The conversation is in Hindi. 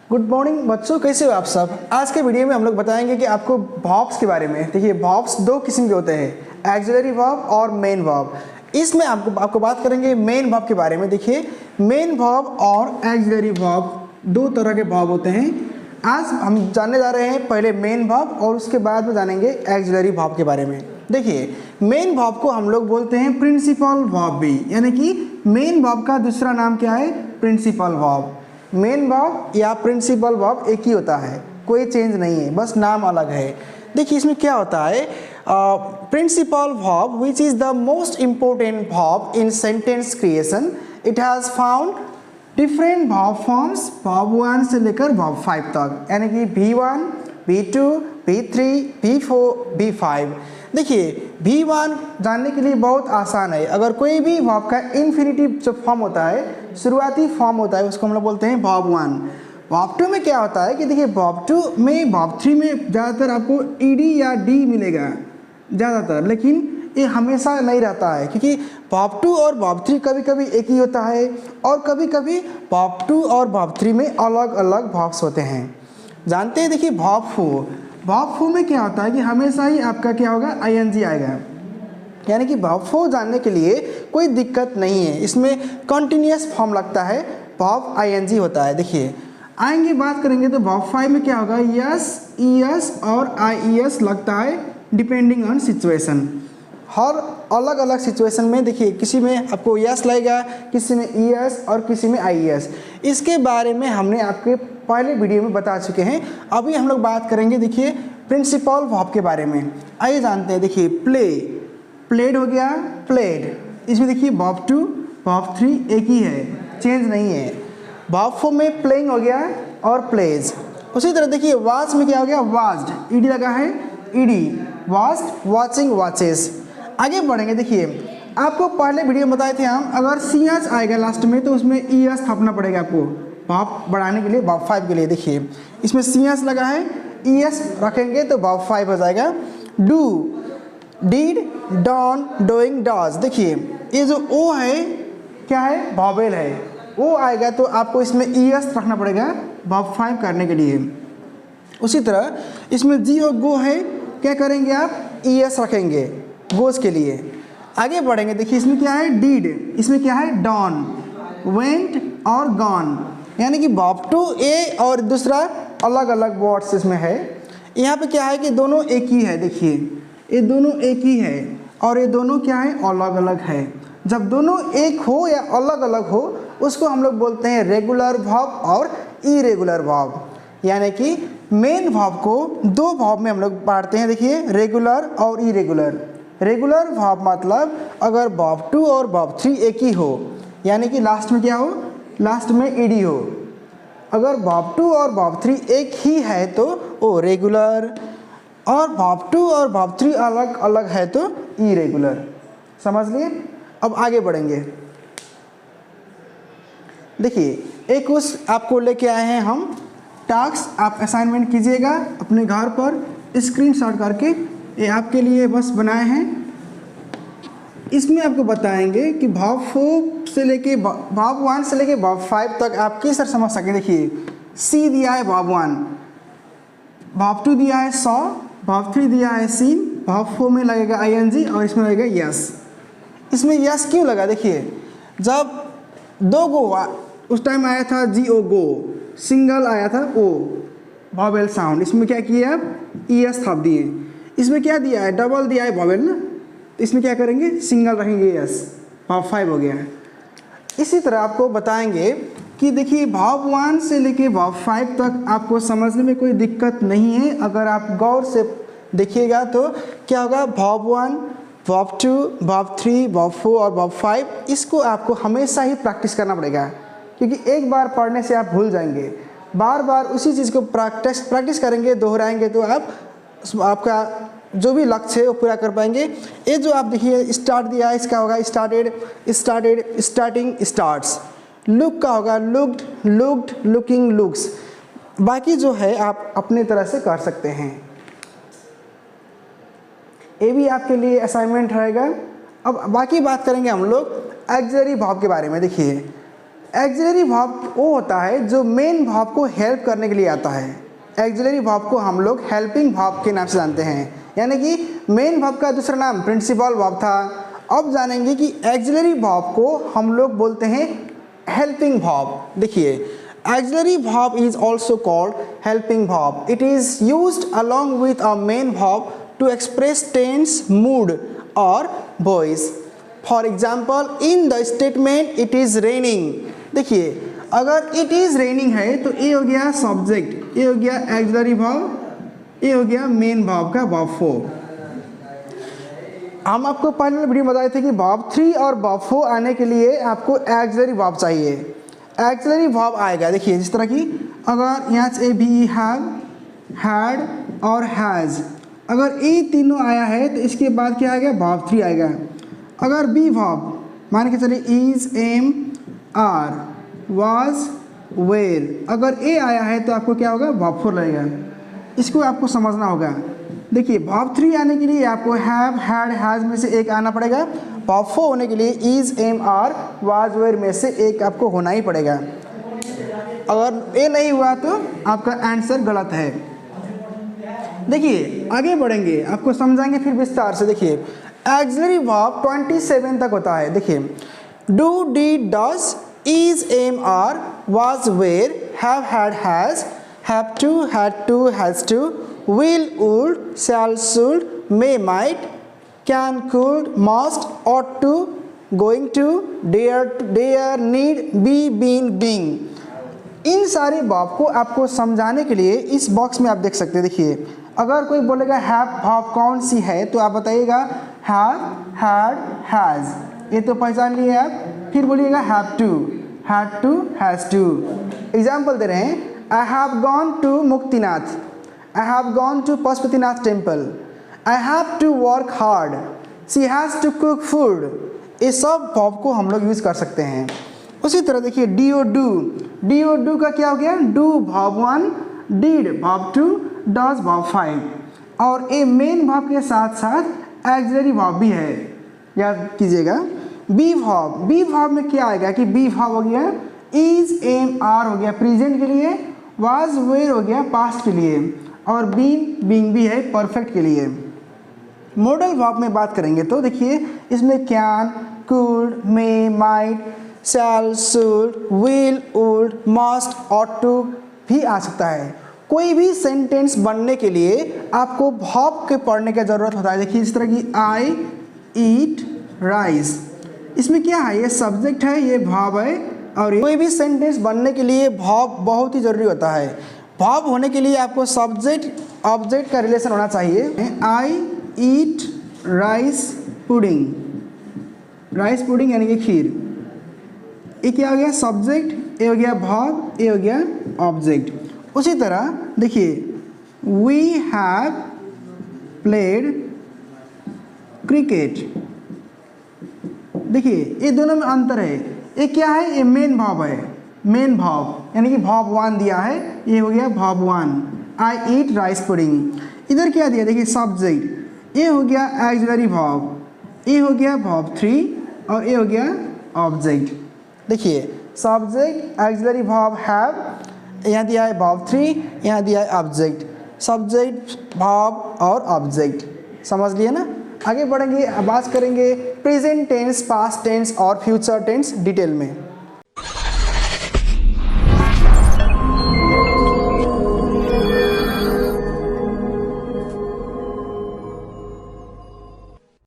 गुड मॉर्निंग बच्चों, कैसे हो आप सब। आज के वीडियो में हम लोग बताएंगे कि आपको वर्ब्स के बारे में। देखिए वर्ब्स दो किस्म के होते हैं, एक्सिलरी वर्ब और मेन वर्ब। इसमें आपको बात करेंगे मेन वर्ब के बारे में। देखिए मेन वर्ब और एक्सिलरी वर्ब दो तरह के वर्ब होते हैं। आज हम जानने जा रहे हैं पहले मेन वर्ब और उसके बाद में जानेंगे एक्सिलरी वर्ब के बारे में। देखिए मेन वर्ब को हम लोग बोलते हैं प्रिंसिपल वर्ब भी, यानी कि मेन वर्ब का दूसरा नाम क्या है, प्रिंसिपल वर्ब। मेन वर्ब या प्रिंसिपल वर्ब एक ही होता है, कोई चेंज नहीं है, बस नाम अलग है। देखिए इसमें क्या होता है, principal verb which is the most important verb in sentence creation. It has found different verb forms, verb 1 से लेकर वर्ब 5 तक, यानी कि V1, V2, V3, V4, V5। देखिए V1 जानने के लिए बहुत आसान है। अगर कोई भी वर्ब का इन्फिनिटिव जो फॉर्म होता है, शुरुआती फॉर्म होता है, उसको हम लोग बोलते हैं वर्ब 1। वर्ब 2 में क्या होता है कि देखिए वर्ब 2 में वर्ब 3 में ज़्यादातर आपको ed या d मिलेगा ज़्यादातर, लेकिन ये हमेशा नहीं रहता है, क्योंकि वर्ब 2 और वर्ब 3 कभी कभी एक ही होता है और कभी कभी वर्ब 2 और वर्ब 3 में अलग अलग वर्ब्स होते हैं। जानते हैं, देखिए वर्ब 4 में क्या होता है कि हमेशा ही आपका क्या होगा, ing आएगा, यानी कि वर्ब 4 जानने के लिए कोई दिक्कत नहीं है। इसमें कंटिन्यूस फॉर्म लगता है, वर्ब ing होता है। देखिए आएंगे बात करेंगे तो वर्ब 5 में क्या होगा, यस, es और ies लगता है डिपेंडिंग ऑन सिचुएशन। हर अलग अलग सिचुएशन में देखिए किसी में आपको यस लगेगा, किसी में es और किसी में ies। इसके बारे में हमने आपके पहले वीडियो में बता चुके हैं। अभी हम लोग बात करेंगे देखिए प्रिंसिपल वर्ब के बारे में। आइए जानते हैं। देखिए प्ले, प्लेड हो गया, प्लेड। इसमें देखिए वर्ब 2 वर्ब 3 एक ही है, चेंज नहीं है। वर्ब 4 में प्लेइंग हो गया और प्लेज। उसी तरह देखिए वॉच में क्या हो गया, वॉच्ड, ed लगा है, ed, वॉच्ड, वॉचिंग, वॉचेस। आगे बढ़ेंगे। देखिए आपको पहले वीडियो में बताए थे हम, अगर cs आएगा लास्ट में तो उसमें es थपना पड़ेगा आपको वर्ब बढ़ाने के लिए, वर्ब 5 के लिए। देखिए इसमें cs लगा है, es रखेंगे तो वर्ब 5 हो जाएगा। Do, did, done, doing, does. देखिए ये जो ओ है क्या है, वॉवेल है, ओ आएगा तो आपको इसमें es रखना पड़ेगा वर्ब 5 करने के लिए। उसी तरह इसमें जी और गो है, क्या करेंगे आप, es रखेंगे गोज के लिए। आगे बढ़ेंगे। देखिए इसमें क्या है, डीड, इसमें क्या है, डॉन, वेंट और गॉन, यानी कि वर्ब 2 ए और दूसरा अलग अलग वर्ड्स इसमें है। यहाँ पे क्या है कि दोनों एक ही है। देखिए ये दोनों एक ही है और ये दोनों क्या है, अलग अलग है। जब दोनों एक हो या अलग अलग हो उसको हम लोग बोलते हैं रेगुलर वर्ब और इरेगुलर वर्ब। यानी कि मेन वर्ब को दो वर्ब में हम लोग बांटते हैं। देखिए रेगुलर और इरेगुलर। रेगुलर वर्ब मतलब अगर वर्ब 2 और वर्ब 3 एक ही हो, यानी कि लास्ट में क्या हो, लास्ट में ed हो। अगर वर्ब 2 और वर्ब 3 एक ही है तो वो रेगुलर, और वर्ब 2 और वर्ब 3 अलग अलग है तो इरेगुलर। समझ लिए। अब आगे बढ़ेंगे। देखिए एक उस आपको लेके आए हैं हम टास्क, आप असाइनमेंट कीजिएगा अपने घर पर स्क्रीनशॉट करके, ये आपके लिए बस बनाए हैं। इसमें आपको बताएंगे कि वर्ब 4 से लेके वर्ब 1 से लेके वर्ब 5 तक आप किस तरह समझ सकें। देखिए सी दिया है वर्ब 1, वर्ब 2 दिया है सॉ, वर्ब 3 दिया है सीन, वर्ब 4 में लगेगा ing और इसमें लगेगा यस। इसमें यस क्यों लगा, देखिए जब दो गो उस टाइम आया था GO गो, सिंगल आया था ओ वॉवेल साउंड, इसमें क्या किया आप, es थप दिए। इसमें क्या दिया है, डबल दिया है वॉवेल ना, तो इसमें क्या करेंगे, सिंगल रखेंगे यस, वर्ब 5 हो गया है। इसी तरह आपको बताएंगे कि देखिए वर्ब 1 से लेके वर्ब 5 तक आपको समझने में कोई दिक्कत नहीं है। अगर आप गौर से देखिएगा तो क्या होगा, वर्ब 1, वर्ब 2, वर्ब 3, वर्ब 4 और वर्ब 5, इसको आपको हमेशा ही प्रैक्टिस करना पड़ेगा, क्योंकि एक बार पढ़ने से आप भूल जाएंगे। बार बार उसी चीज़ को प्रैक्टिस करेंगे, दोहराएंगे तो आपका जो भी लक्ष्य है वो पूरा कर पाएंगे। ये जो आप देखिए स्टार्ट दिया है, इसका होगा started, started, starting, starts. Look का होगा लुक्ड, लुक्ड, लुकिंग, लुक्स। बाकी जो है आप अपने तरह से कर सकते हैं। ये भी आपके लिए असाइनमेंट रहेगा। अब बाकी बात करेंगे हम लोग एक्सिलरी वर्ब के बारे में। देखिए एक्सिलरी वर्ब वो होता है जो मेन वर्ब को हेल्प करने के लिए आता है। एक्सिलरी वर्ब को हम लोग हेल्पिंग वर्ब के नाम से जानते हैं, यानी कि मेन वर्ब का दूसरा नाम प्रिंसिपल वर्ब था। अब जानेंगे कि एक्सिलरी वर्ब को हम लोग बोलते हैं हेल्पिंग वर्ब। देखिए, auxiliary verb is also called helping verb. It is used along with a main verb to express tense, mood और voice. For example, in the statement it is raining. देखिए, अगर इट इज रेनिंग है तो ये हो गया सब्जेक्ट, ये हो गया एक्सिलरी वर्ब, ये हो गया मेन वर्ब का वर्ब 4। हम आपको पहले वीडियो में बताए थे कि वर्ब 3 और वर्ब 4 आने के लिए आपको एक्सिलरी वर्ब चाहिए। एक्सिलरी वर्ब आएगा, देखिए जिस तरह की अगर यहाँ से भी हैव, हैड और हैज़, अगर ये तीनों आया है तो इसके बाद क्या आएगा, वर्ब 3 आएगा। अगर बी वर्ब मान के चलिए is, am, are, was, were, अगर ए आया है तो आपको क्या होगा, वर्ब 4 लगेगा। इसको आपको समझना होगा। देखिए, वर्ब 3 आने के लिए आपको हैव, हैड, हैज़ में से एक आना पड़ेगा। वर्ब 4 होने के लिए is, am, are, was, were में से एक आपको होना ही पड़ेगा। अगर ए नहीं हुआ तो आपका आंसर गलत है। देखिए, आगे बढ़ेंगे, आपको समझाएंगे फिर विस्तार से। देखिए, एक्सिलरी वर्ब 27 तक होता है। देखिए, do, did, does, is, am, are, was, were, have, had, has, have to, had to, has to, will, would, shall, should, may, might, can, could, must, ought to, going to, dare, need, be, been, being। इन सारे वर्ब को आपको समझाने के लिए इस बॉक्स में आप देख सकते हैं। देखिए, अगर कोई बोलेगा हैव वर्ब कौन सी है तो आप बताइएगा हैव, हैड, हैज़, ये तो पहचान लिए आप। फिर बोलिएगा have to, had to, has to. Example दे रहे हैं, I have gone to Muktinath, I have gone to Pashupatinath temple, I have to work hard, she has to cook food. ये सब वर्ब को हम लोग यूज़ कर सकते हैं। उसी तरह देखिए, D O do, D O do का क्या हो गया, do verb 1, did verb 2, does verb 5। और ये मेन वर्ब के साथ साथ एक्सिलरी वर्ब भी है, याद कीजिएगा। बी वर्ब, बी वर्ब में क्या आएगा कि बी वर्ब हो गया इज, एम, आर हो गया प्रेजेंट के लिए, वाज, वेयर हो गया पास्ट के लिए, और बीन, बीइंग भी है परफेक्ट के लिए। मॉडल वर्ब में बात करेंगे तो देखिए, इसमें can, could, may, might, shall, should, will, would, must, ought to भी आ सकता है। कोई भी सेंटेंस बनने के लिए आपको वर्ब के पढ़ने की ज़रूरत होता है। देखिए, इस तरह की आई ईट राइस, इसमें क्या है, ये सब्जेक्ट है, ये वर्ब है। और कोई भी सेंटेंस बनने के लिए वर्ब बहुत ही ज़रूरी होता है। वर्ब होने के लिए आपको सब्जेक्ट ऑब्जेक्ट का रिलेशन होना चाहिए। I eat rice pudding, rice pudding यानी कि खीर, ये क्या हो गया, सब्जेक्ट, ये हो गया वर्ब, ये हो गया ऑब्जेक्ट। उसी तरह देखिए, वी हैव प्लेड क्रिकेट, देखिए ये दोनों में अंतर है। ये क्या है, ये मेन वर्ब है, मेन वर्ब यानी कि वर्ब 1 दिया है, ये हो गया वर्ब 1, आई ईट राइस पुडिंग। इधर क्या दिया, देखिए सब्जेक्ट, ये हो गया एक्सिलरी वर्ब, ये हो गया वर्ब 3 और ये हो गया ऑब्जेक्ट। देखिए, सब्जेक्ट, एक्सिलरी वर्ब हैव, यहाँ दिया है वर्ब 3, यहाँ दिया है ऑब्जेक्ट, सब्जेक्ट, वर्ब और ऑब्जेक्ट। समझ लिए ना। आगे बढ़ेंगे, बात करेंगे प्रेजेंट टेंस, पास्ट टेंस और फ्यूचर टेंस डिटेल में।